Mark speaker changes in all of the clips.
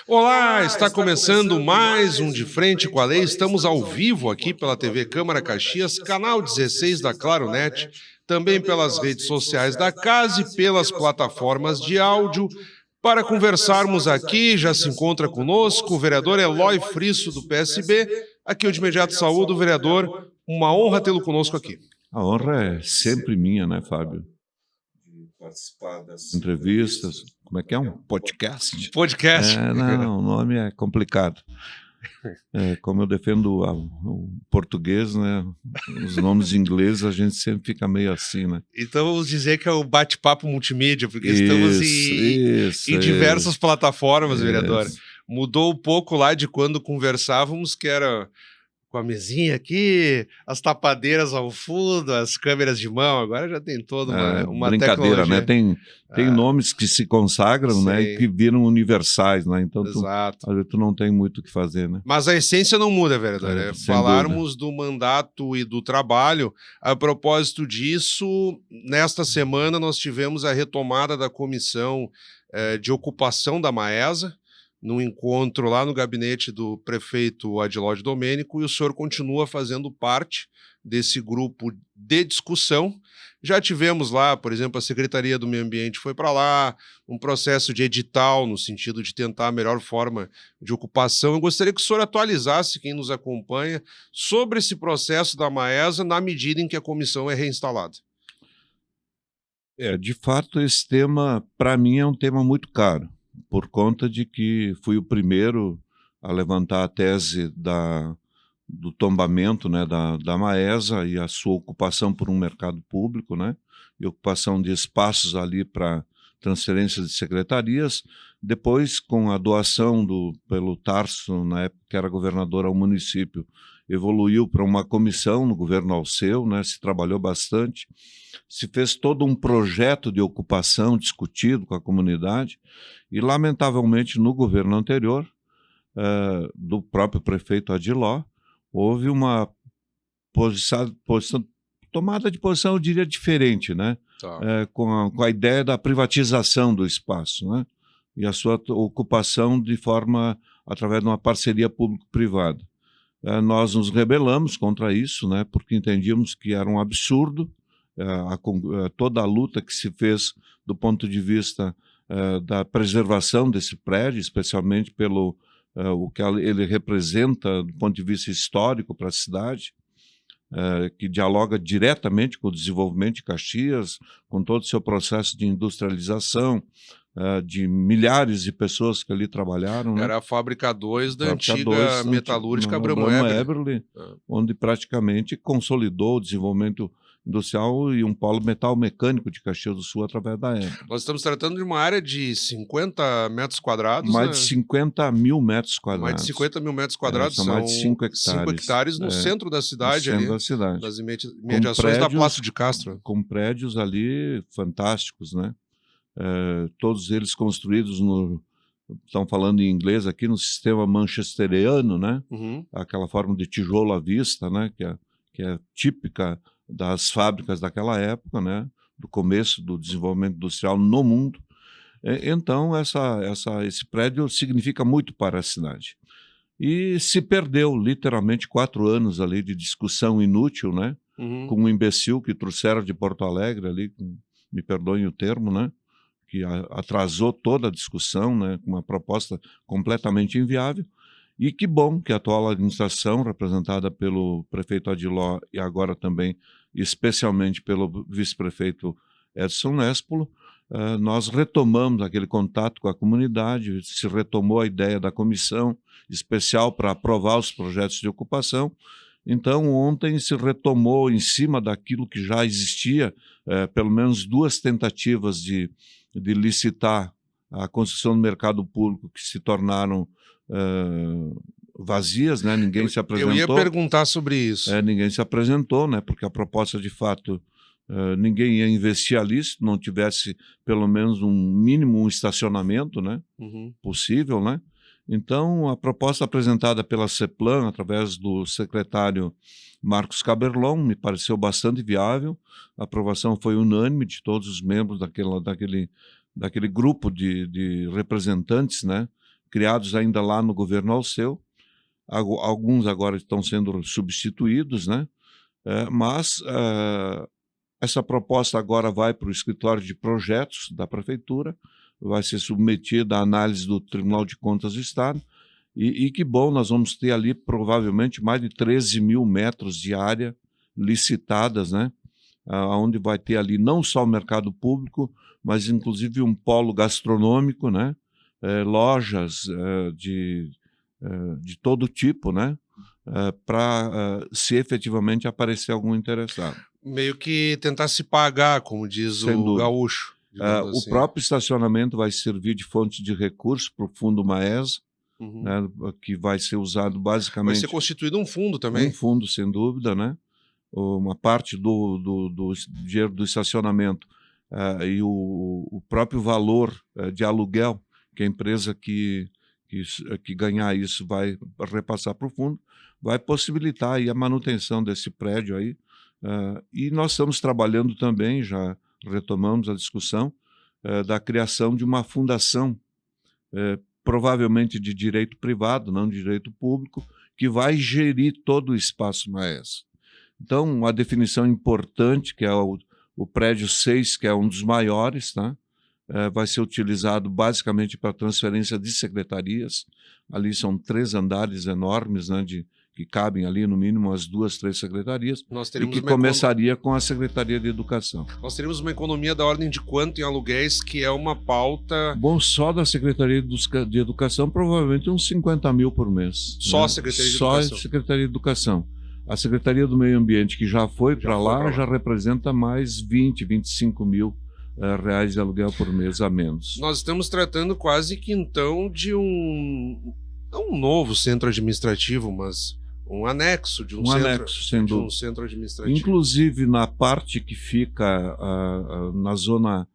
Speaker 1: Olá, está começando mais um De Frente com a Lei. Estamos ao vivo aqui pela TV Câmara Caxias, canal 16 da Claronet, também pelas redes sociais da casa e pelas plataformas de áudio. Para conversarmos aqui, já se encontra conosco o vereador Eloy Frisso, do PSB. Aqui eu de imediato saúdo o vereador. Uma honra tê-lo conosco aqui.
Speaker 2: A honra é sempre minha, né, Fábio? De participar das entrevistas. Como é que é? Um podcast?
Speaker 1: Podcast.
Speaker 2: Não, o nome é complicado. Como eu defendo o português, né? Os nomes ingleses a gente sempre fica meio assim, né?
Speaker 1: Então vamos dizer que é o bate-papo multimídia, porque estamos em diversas plataformas, vereador. Mudou um pouco lá de quando conversávamos, que era com a mesinha aqui, as tapadeiras ao fundo, as câmeras de mão. Agora já tem toda uma
Speaker 2: brincadeira,
Speaker 1: tecnologia.
Speaker 2: Né? Tem nomes que se consagram, né, e que viram universais, né? Então tu não tem muito o que fazer, né?
Speaker 1: Mas a essência não muda, vereador. Falarmos do mandato e do trabalho. A propósito disso, nesta semana nós tivemos a retomada da comissão de ocupação da Maesa, num encontro lá no gabinete do prefeito Adilóide Domênico, e o senhor continua fazendo parte desse grupo de discussão. Já tivemos lá, por exemplo, a Secretaria do Meio Ambiente foi para lá, um processo de edital no sentido de tentar a melhor forma de ocupação. Eu gostaria que o senhor atualizasse quem nos acompanha sobre esse processo da Maesa na medida em que a comissão é reinstalada.
Speaker 2: De fato, esse tema, para mim, é um tema muito caro, por conta de que fui o primeiro a levantar a tese do tombamento, né, da Maesa e a sua ocupação por um mercado público, né, e ocupação de espaços ali para transferência de secretarias. Depois, com a doação pelo Tarso, na época que era governador ao município, evoluiu para uma comissão no governo Alceu, né, se trabalhou bastante, se fez todo um projeto de ocupação discutido com a comunidade e, lamentavelmente, no governo anterior, do próprio prefeito Adiló, houve uma tomada de posição, eu diria, diferente, né? Com a ideia da privatização do espaço, né? E a sua ocupação através de uma parceria público-privada. Nós nos rebelamos contra isso, né? Porque entendíamos que era um absurdo toda a luta que se fez do ponto de vista da preservação desse prédio, especialmente pelo o que ele representa do ponto de vista histórico para a cidade, que dialoga diretamente com o desenvolvimento de Caxias, com todo o seu processo de industrialização, de milhares de pessoas que ali trabalharam.
Speaker 1: Era, né? A Fábrica 2 da antiga metalúrgica Abramo
Speaker 2: Eberle, onde praticamente consolidou o desenvolvimento industrial e um polo metal mecânico de Caxias do Sul através da Eberle.
Speaker 1: Nós estamos tratando de uma área de 50 metros quadrados.
Speaker 2: Mais de 50 mil metros quadrados.
Speaker 1: Mais de 50 mil metros quadrados,
Speaker 2: são mais de 5 hectares.
Speaker 1: 5 hectares no centro da cidade,
Speaker 2: no centro da cidade.
Speaker 1: Das imediações da Plácio de Castro.
Speaker 2: Com prédios ali fantásticos, né? Todos eles construídos estão falando em inglês aqui, no sistema manchesteriano, né?
Speaker 1: Uhum.
Speaker 2: Aquela forma de tijolo à vista, né? Que é típica das fábricas daquela época, né? Do começo do desenvolvimento industrial no mundo. Então, esse prédio significa muito para a cidade. E se perdeu, literalmente, 4 anos ali de discussão inútil, né?
Speaker 1: Uhum.
Speaker 2: Com um imbecil que trouxeram de Porto Alegre ali, me perdoem o termo, né? Que atrasou toda a discussão, né? Com uma proposta completamente inviável. E que bom que a atual administração, representada pelo prefeito Adiló e agora também, especialmente pelo vice-prefeito Edson Nespolo, nós retomamos aquele contato com a comunidade, se retomou a ideia da comissão especial para aprovar os projetos de ocupação. Então, ontem se retomou, em cima daquilo que já existia, pelo menos 2 tentativas de licitar a construção do mercado público que se tornaram vazias, né? Ninguém se apresentou.
Speaker 1: Eu ia perguntar sobre isso.
Speaker 2: Ninguém se apresentou, né? Porque a proposta, de fato, ninguém ia investir ali se não tivesse pelo menos um estacionamento, né?
Speaker 1: Uhum.
Speaker 2: Possível, né? Então, a proposta apresentada pela CEPLAN, através do secretário Marcos Caberlon, me pareceu bastante viável. A aprovação foi unânime de todos os membros daquele grupo de representantes, né? criados ainda lá no governo Alceu. Alguns agora estão sendo substituídos, né? Mas essa proposta agora vai para o escritório de projetos da Prefeitura, vai ser submetida à análise do Tribunal de Contas do Estado, e que bom, nós vamos ter ali provavelmente mais de 13 mil metros de área licitadas, né? Onde vai ter ali não só o mercado público, mas inclusive um polo gastronômico, né? Lojas de todo tipo, né? Para se efetivamente aparecer algum interessado.
Speaker 1: Meio que tentar se pagar, como diz o gaúcho.
Speaker 2: O
Speaker 1: assim.
Speaker 2: próprio estacionamento vai servir de fonte de recurso para o Fundo Maesa, né? Que vai ser usado basicamente...
Speaker 1: Vai ser constituído um fundo também.
Speaker 2: Um fundo, sem dúvida, né? Uma parte do dinheiro do estacionamento e o próprio valor de aluguel que a empresa que ganhar isso vai repassar para o fundo, vai possibilitar aí a manutenção desse prédio aí. E nós estamos trabalhando também, já retomamos a discussão, da criação de uma fundação, provavelmente de direito privado, não de direito público, que vai gerir todo o espaço Maesa. Então, uma definição importante, que é o prédio 6, que é um dos maiores, tá? Vai ser utilizado basicamente para transferência de secretarias. Ali são 3 andares enormes, né, que cabem ali no mínimo as 2, 3 secretarias, e que começaria com a Secretaria de Educação.
Speaker 1: Nós teríamos uma economia da ordem de quanto em aluguéis, que é uma pauta...
Speaker 2: Bom, só da Secretaria de Educação, provavelmente uns 50 mil por mês.
Speaker 1: Só, né? A Secretaria de Educação?
Speaker 2: Só a Secretaria de Educação. A Secretaria do Meio Ambiente, que já foi para lá, já representa mais 20, 25 mil reais de aluguel por mês a menos.
Speaker 1: Nós estamos tratando quase que então de não um novo centro administrativo, mas um anexo de um centro administrativo.
Speaker 2: Inclusive na parte que fica na zona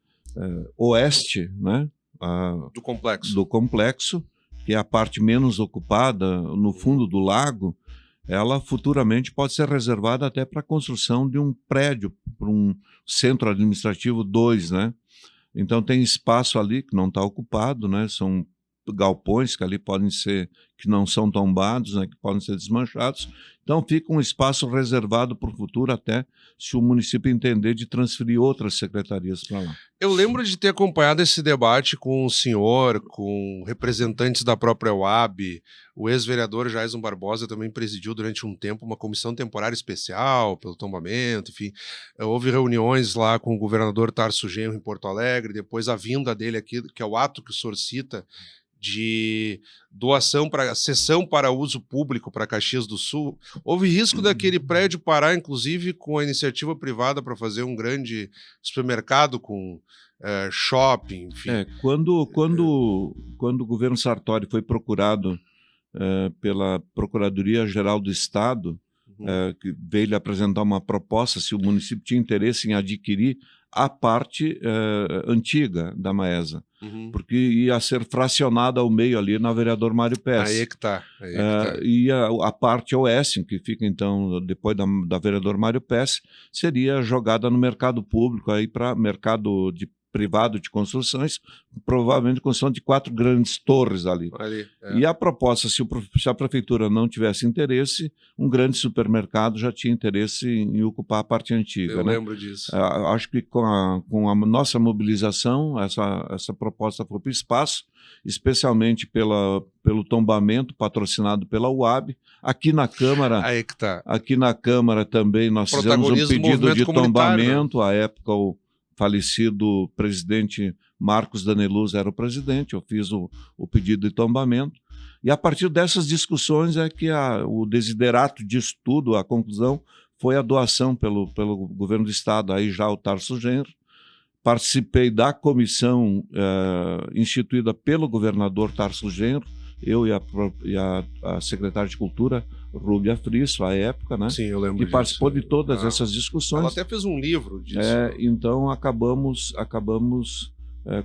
Speaker 2: oeste, né, do complexo, que é a parte menos ocupada, no fundo do lago, ela futuramente pode ser reservada até para a construção de um prédio, para um centro administrativo 2, né? Então tem espaço ali que não está ocupado, né? São galpões que ali podem ser, que não são tombados, né? Que podem ser desmanchados. Então fica um espaço reservado para o futuro, até se o município entender de transferir outras secretarias para lá.
Speaker 1: Eu lembro de ter acompanhado esse debate com o senhor, com representantes da própria UAB. O ex-vereador Jaison Barbosa também presidiu durante um tempo uma comissão temporária especial pelo tombamento, enfim. Houve reuniões lá com o governador Tarso Genro em Porto Alegre, depois a vinda dele aqui, que é o ato que o senhor cita, de doação para cessão para uso público para Caxias do Sul. Houve risco daquele prédio parar, inclusive, com a iniciativa privada para fazer um grande supermercado com shopping, enfim.
Speaker 2: Quando o governo Sartori foi procurado pela Procuradoria-Geral do Estado, que veio lhe apresentar uma proposta se o município tinha interesse em adquirir a parte antiga da Maesa, porque ia ser fracionada ao meio ali na Vereador Mário Pesce.
Speaker 1: Aí é que tá.
Speaker 2: E a parte oeste, que fica então depois da Vereador Mário Pesce, seria jogada no mercado público, aí para mercado privado de construções, provavelmente construção de 4 grandes torres ali. E a proposta, se a prefeitura não tivesse interesse, um grande supermercado já tinha interesse em ocupar a parte antiga.
Speaker 1: Eu lembro disso.
Speaker 2: Acho que com a nossa mobilização, essa proposta foi para o espaço, especialmente pelo tombamento patrocinado pela UAB. Aqui na Câmara,
Speaker 1: aí que tá.
Speaker 2: Aqui na Câmara também nós fizemos um pedido de tombamento, né? À época o falecido presidente Marcos Daneluz era o presidente, eu fiz o pedido de tombamento, e a partir dessas discussões é que o desiderato disso tudo, a conclusão, foi a doação pelo governo do Estado, aí já o Tarso Genro. Participei da comissão instituída pelo governador Tarso Genro, eu e a secretária de Cultura, Rúbia Frisso, à época, né?
Speaker 1: Sim, eu lembro
Speaker 2: que participou de todas essas discussões.
Speaker 1: Ela até fez um livro disso.
Speaker 2: Então acabamos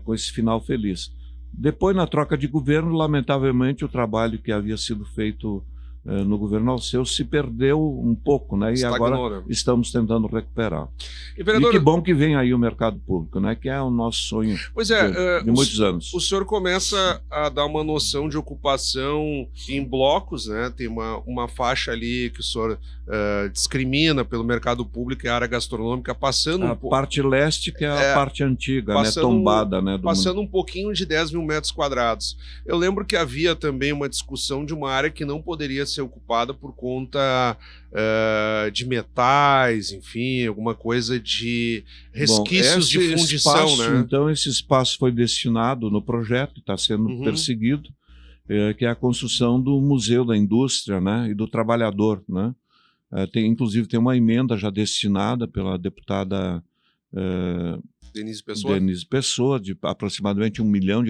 Speaker 2: com esse final feliz. Depois, na troca de governo, lamentavelmente, o trabalho que havia sido feito no governo Alceu se perdeu um pouco, né? E agora estamos tentando recuperar.
Speaker 1: E, vereador,
Speaker 2: que bom que vem aí o mercado público, né? Que é o nosso sonho de muitos anos.
Speaker 1: O senhor começa a dar uma noção de ocupação em blocos, né? Tem uma faixa ali que o senhor discrimina pelo mercado público e a área gastronômica, passando
Speaker 2: a parte leste, que é a parte antiga, né? Tombada, né?
Speaker 1: Passando um pouquinho de 10 mil metros quadrados. Eu lembro que havia também uma discussão de uma área que não poderia ser ocupada por conta de metais, enfim, alguma coisa de resquícios de fundição,
Speaker 2: espaço,
Speaker 1: né?
Speaker 2: Então, esse espaço foi destinado no projeto, está sendo perseguido, que é a construção do Museu da Indústria, né, e do Trabalhador, né? Inclusive tem uma emenda já destinada pela deputada Denise Pessoa, de aproximadamente R$1 milhão,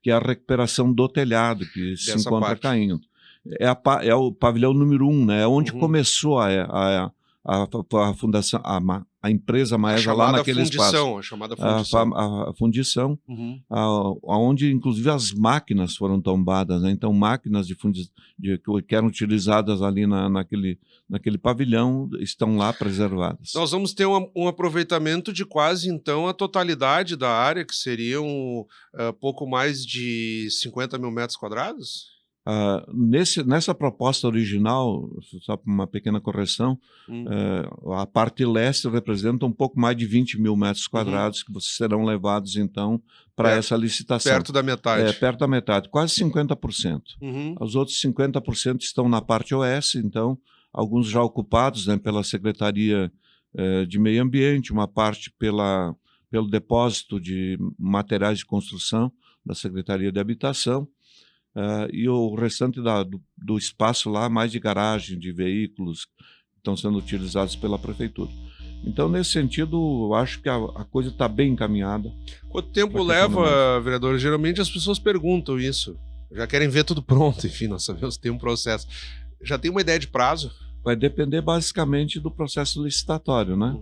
Speaker 2: que é a recuperação do telhado, que se encontra caindo. É o pavilhão número 1, né? É onde começou a fundação, a empresa Maesa lá naquele espaço.
Speaker 1: A chamada fundição.
Speaker 2: A fundição, onde inclusive as máquinas foram tombadas, né? Então máquinas que eram utilizadas ali naquele pavilhão estão lá preservadas.
Speaker 1: Nós vamos ter um aproveitamento de quase então a totalidade da área, que seriam pouco mais de 50 mil metros quadrados?
Speaker 2: Nessa proposta original, só para uma pequena correção, a parte leste representa um pouco mais de 20 mil metros quadrados que serão levados, então, para essa licitação.
Speaker 1: Perto da metade.
Speaker 2: Perto da metade, quase 50%. Os outros 50% estão na parte oeste, então, alguns já ocupados, né, pela Secretaria de Meio Ambiente, uma parte pelo depósito de materiais de construção da Secretaria de Habitação, e o restante do espaço lá, mais de garagem, de veículos, estão sendo utilizados pela prefeitura. Então, nesse sentido, eu acho que a coisa está bem encaminhada.
Speaker 1: Quanto tempo leva, vereador? Geralmente as pessoas perguntam isso. Já querem ver tudo pronto, enfim, nós sabemos que tem um processo. Já tem uma ideia de prazo?
Speaker 2: Vai depender basicamente do processo licitatório, né?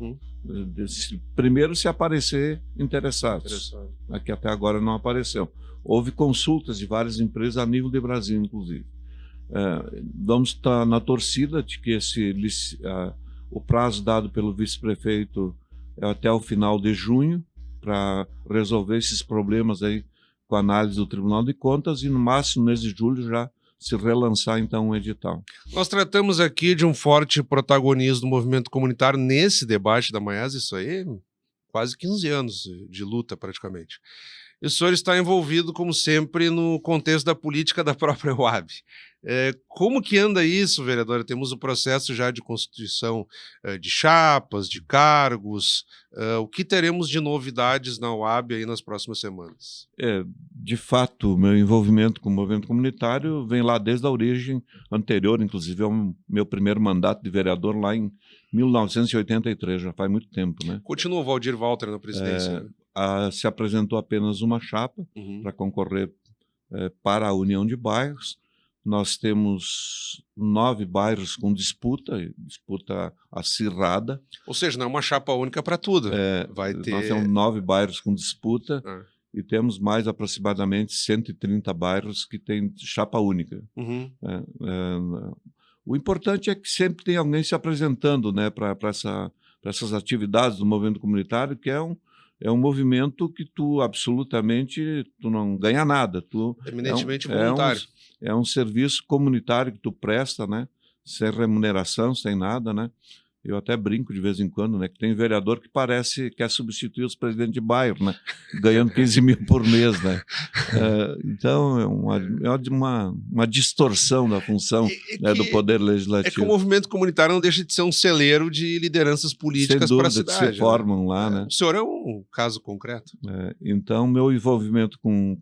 Speaker 2: Primeiro, se aparecer interessados, que até agora não apareceu. Houve consultas de várias empresas a nível de Brasil, inclusive. Vamos estar na torcida de que o prazo dado pelo vice-prefeito é até o final de junho para resolver esses problemas aí com a análise do Tribunal de Contas e, no máximo, mês de julho já se relançar, então, um edital.
Speaker 1: Nós tratamos aqui de um forte protagonismo do movimento comunitário nesse debate da Maesa, isso aí, quase 15 anos de luta, praticamente. E o senhor está envolvido, como sempre, no contexto da política da própria UAB. Como que anda isso, vereadora? Temos o processo já de constituição de chapas, de cargos. O que teremos de novidades na UAB aí nas próximas semanas?
Speaker 2: De fato, o meu envolvimento com o movimento comunitário vem lá desde a origem anterior, inclusive ao meu primeiro mandato de vereador lá em 1983, já faz muito tempo, né?
Speaker 1: Continua o Valdir Walter na presidência, né?
Speaker 2: Se apresentou apenas uma chapa para concorrer para a União de Bairros. Nós temos 9 bairros com disputa acirrada.
Speaker 1: Ou seja, não é uma chapa única para tudo.
Speaker 2: Nós temos 9 bairros com disputa e temos mais aproximadamente 130 bairros que têm chapa única. O importante é que sempre tem alguém se apresentando, né, para essas atividades do movimento comunitário, que é um movimento que tu não ganha nada.
Speaker 1: Eminentemente voluntário.
Speaker 2: É um serviço comunitário que tu presta, né? Sem remuneração, sem nada, né? Eu até brinco de vez em quando, né? Que tem vereador que parece que quer substituir os presidentes de bairro, né? Ganhando 15 mil por mês, né? Então, é uma distorção da função do poder legislativo.
Speaker 1: É que o movimento comunitário não deixa de ser um celeiro de lideranças políticas para a cidade.
Speaker 2: Que se formam lá, né?
Speaker 1: O senhor é um caso concreto.
Speaker 2: Então, meu envolvimento com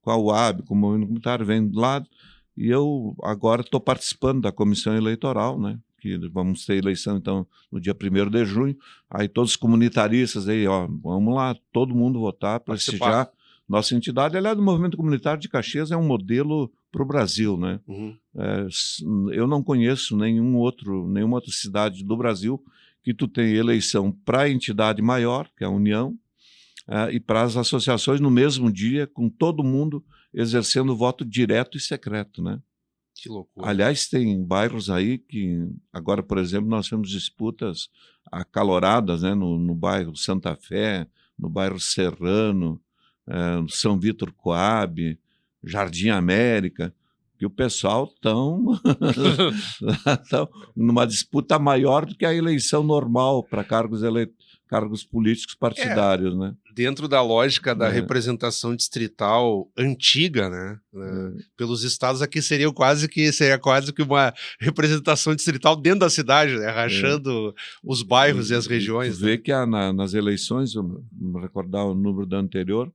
Speaker 2: a UAB, com o movimento comunitário, vem do lado, e eu agora estou participando da comissão eleitoral, né? Que vamos ter eleição, então, no dia 1º de junho, aí todos os comunitaristas aí, vamos lá, todo mundo votar, prestigiar nossa entidade. Aliás, o movimento comunitário de Caxias é um modelo para o Brasil, né? Eu não conheço nenhuma outra cidade do Brasil que tu tem eleição para a entidade maior, que é a União, e para as associações no mesmo dia, com todo mundo exercendo voto direto e secreto, né?
Speaker 1: Que loucura.
Speaker 2: Aliás, tem bairros aí que, agora, por exemplo, nós temos disputas acaloradas, né, no bairro Santa Fé, no bairro Serrano, São Vítor Coab, Jardim América, que o pessoal estão numa disputa maior do que a eleição normal para cargos políticos partidários, né?
Speaker 1: Dentro da lógica da representação distrital antiga, né? Pelos estados aqui seria quase que uma representação distrital dentro da cidade, né? Rachando os bairros e as regiões.
Speaker 2: Tu vê que nas eleições, não recordar o número da anterior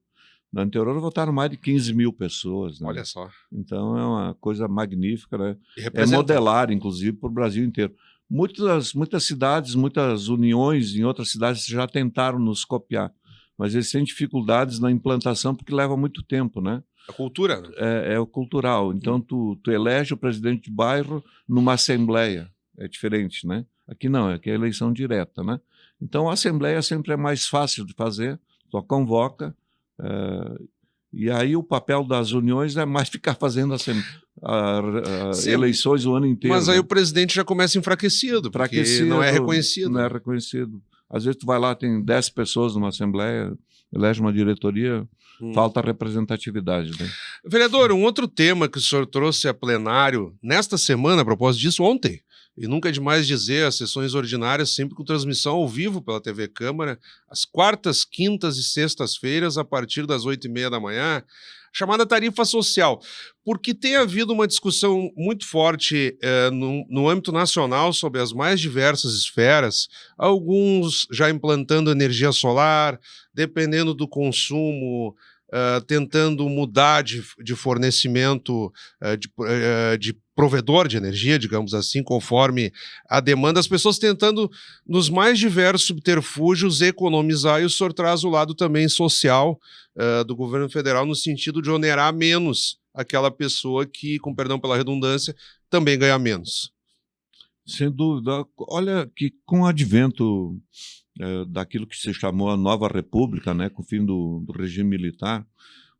Speaker 2: votaram mais de 15 mil pessoas. Né?
Speaker 1: Olha só.
Speaker 2: Então é uma coisa magnífica, né? É modelar, inclusive, para o Brasil inteiro. Muitas cidades, muitas uniões em outras cidades já tentaram nos copiar, mas eles têm dificuldades na implantação porque leva muito tempo, né?
Speaker 1: A cultura, né?
Speaker 2: É o cultural. Então, tu elege o presidente de bairro numa assembleia. É diferente, né? Aqui não, aqui é eleição direta, né? Então, a assembleia sempre é mais fácil de fazer, tu convoca, e aí o papel das uniões é mais ficar fazendo eleições o ano inteiro.
Speaker 1: Mas aí o presidente já começa enfraquecido, porque não é reconhecido.
Speaker 2: Não é reconhecido. Às vezes tu vai lá, tem 10 pessoas numa assembleia, elege uma diretoria, falta representatividade. Né?
Speaker 1: Vereador, um outro tema que o senhor trouxe a plenário nesta semana, a propósito disso, ontem, e nunca é demais dizer, as sessões ordinárias sempre com transmissão ao vivo pela TV Câmara, às quartas, quintas e sextas-feiras, a partir das 8h30 da manhã, chamada tarifa social, porque tem havido uma discussão muito forte no âmbito nacional sobre as mais diversas esferas, alguns já implantando energia solar, dependendo do consumo, tentando mudar de fornecimento, de provedor de energia, digamos assim, conforme a demanda, as pessoas tentando, nos mais diversos subterfúgios, economizar, e o senhor traz o lado também social do governo federal, no sentido de onerar menos aquela pessoa que, com perdão pela redundância, também ganha menos.
Speaker 2: Sem dúvida. Olha que com o advento daquilo que se chamou a Nova República, né, com o fim do regime militar,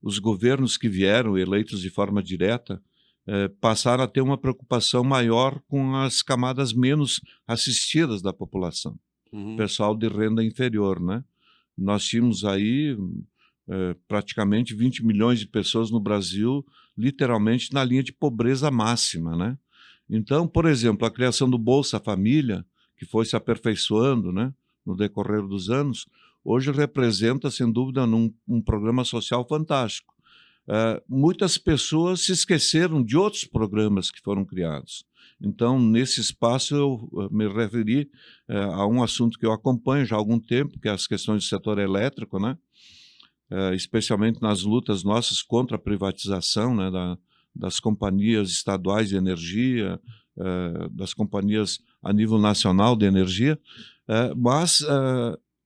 Speaker 2: os governos que vieram, eleitos de forma direta, passaram a ter uma preocupação maior com as camadas menos assistidas da população, pessoal de renda inferior, né? Nós tínhamos aí praticamente 20 milhões de pessoas no Brasil, literalmente na linha de pobreza máxima, né? Então, por exemplo, a criação do Bolsa Família, que foi se aperfeiçoando, né, no decorrer dos anos, hoje representa, sem dúvida, um programa social fantástico. Muitas pessoas se esqueceram de outros programas que foram criados. Então, nesse espaço, eu me referi a um assunto que eu acompanho já há algum tempo, que é as questões do setor elétrico, né? Especialmente nas lutas nossas contra a privatização, né, das companhias estaduais de energia, das companhias a nível nacional de energia, mas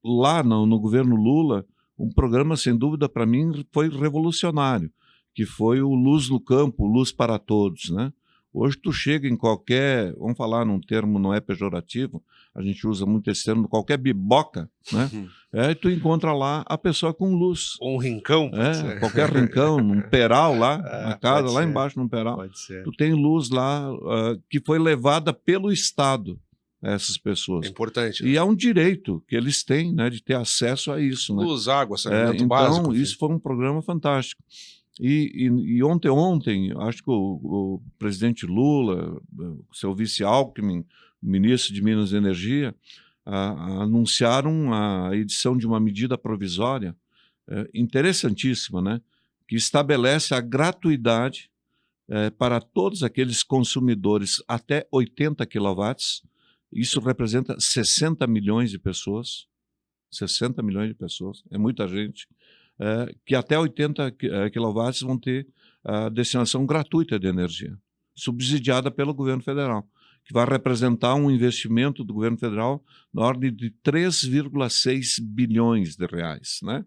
Speaker 2: lá no governo Lula, um programa, sem dúvida, para mim, foi revolucionário, que foi o Luz no Campo, Luz para Todos, né? Hoje tu chega em qualquer, vamos falar num termo não é pejorativo, a gente usa muito esse termo, qualquer biboca, né? E tu encontra lá a pessoa com luz.
Speaker 1: Ou um rincão.
Speaker 2: Qualquer rincão, num peral lá, na casa, lá embaixo num peral.
Speaker 1: Pode ser.
Speaker 2: Tu tem luz lá que foi levada pelo Estado a essas pessoas.
Speaker 1: É importante. Né?
Speaker 2: E é um direito que eles têm, né, de ter acesso a isso. Né?
Speaker 1: Luz, água, saneamento básico.
Speaker 2: Então, isso foi um programa fantástico. E ontem, acho que o presidente Lula, o seu vice Alckmin, ministro de Minas e Energia, anunciaram a edição de uma medida provisória interessantíssima, né, que estabelece a gratuidade para todos aqueles consumidores até 80 kW. Isso representa 60 milhões de pessoas. 60 milhões de pessoas, é muita gente. Que até 80 kW vão ter a destinação gratuita de energia, subsidiada pelo governo federal, que vai representar um investimento do governo federal na ordem de 3,6 bilhões de reais, né?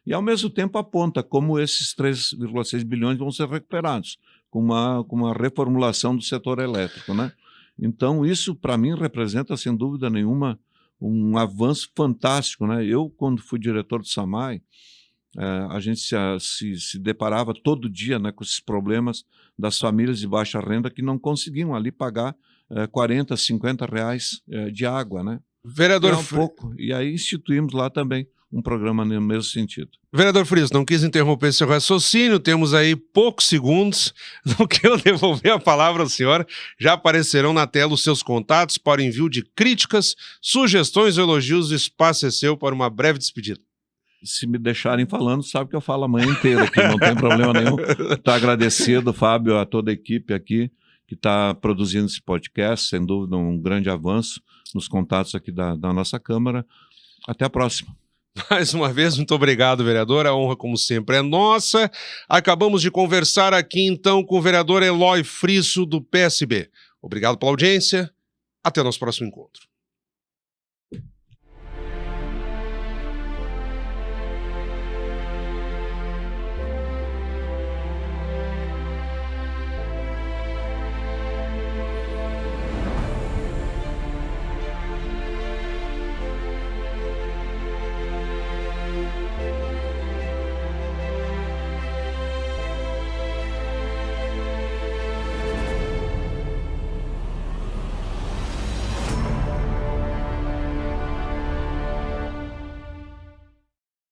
Speaker 2: E, ao mesmo tempo, aponta como esses 3,6 bilhões vão ser recuperados com uma reformulação do setor elétrico, né? Então, isso, para mim, representa, sem dúvida nenhuma, um avanço fantástico, né? Eu, quando fui diretor do SAMAI, a gente se deparava todo dia, né, com esses problemas das famílias de baixa renda que não conseguiam ali pagar 40, 50 reais de água, né?
Speaker 1: Vereador
Speaker 2: pouco. E aí instituímos lá também um programa no mesmo sentido.
Speaker 1: Vereador Frias, não quis interromper seu raciocínio, temos aí poucos segundos, no que eu devolver a palavra ao senhor, já aparecerão na tela os seus contatos para o envio de críticas, sugestões ou elogios, o espaço é seu para uma breve despedida.
Speaker 2: Se me deixarem falando, sabe que eu falo a manhã inteira aqui, não tem problema nenhum. Estou agradecido, Fábio, a toda a equipe aqui que está produzindo esse podcast, sem dúvida um grande avanço nos contatos aqui da nossa Câmara. Até a próxima.
Speaker 1: Mais uma vez, muito obrigado, vereador. A honra, como sempre, é nossa. Acabamos de conversar aqui, então, com o vereador Eloy Frisso, do PSB. Obrigado pela audiência. Até o nosso próximo encontro.